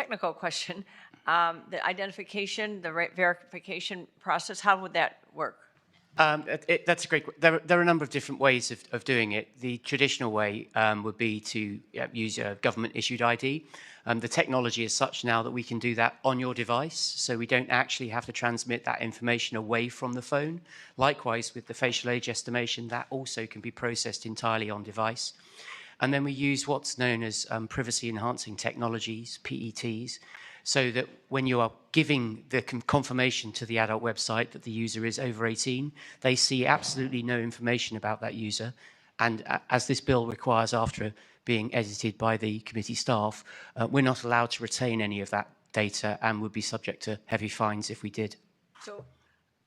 technical question. The identification, the verification process, how would that work? That's a great. There are a number of different ways of doing it. The traditional way would be to use a government-issued ID. The technology is such now that we can do that on your device, so we don't actually have to transmit that information away from the phone. Likewise, with the facial age estimation, that also can be processed entirely on device. And then we use what's known as privacy-enhancing technologies, PETs, so that when you are giving the confirmation to the adult website that the user is over 18, they see absolutely no information about that user. And as this bill requires after being edited by the committee staff, we're not allowed to retain any of that data and would be subject to heavy fines if we did. So,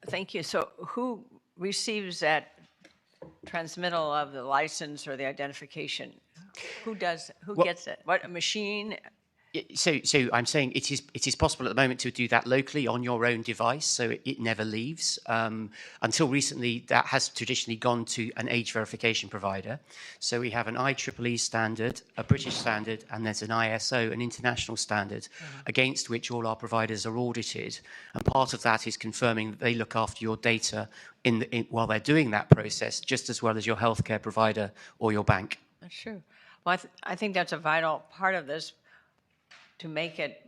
thank you. So who receives that transmittal of the license or the identification? Who gets it? What, a machine? So I'm saying it is possible at the moment to do that locally on your own device, so it never leaves. Until recently, that has traditionally gone to an age verification provider. So we have an IEEE standard, a British standard, and there's an ISO, an international standard, against which all our providers are audited. And part of that is confirming that they look after your data while they're doing that process, just as well as your healthcare provider or your bank. That's true. Well, I think that's a vital part of this. To make it,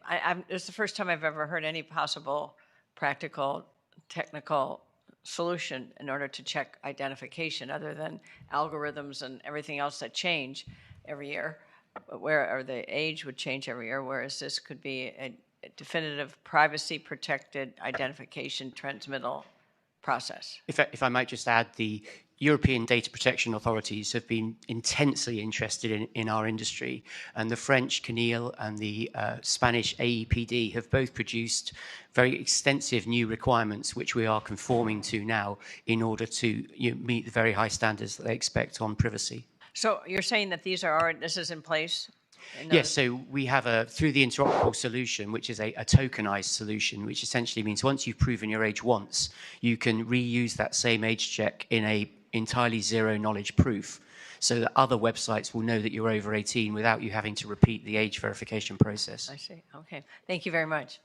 it's the first time I've ever heard any possible practical, technical solution in order to check identification, other than algorithms and everything else that change every year, or the age would change every year, whereas this could be a definitive privacy-protected identification transmittal process. If I might just add, the European data protection authorities have been intensely interested in our industry, and the French CNIL and the Spanish AEPD have both produced very extensive new requirements which we are conforming to now in order to meet the very high standards that they expect on privacy. So you're saying that this is in place? Yes, so we have through the interoperable solution, which is a tokenized solution, which essentially means once you've proven your age once, you can reuse that same age check in a entirely zero knowledge proof, so that other websites will know that you're over 18 without you having to repeat the age verification process. I see. Okay. Thank you very much.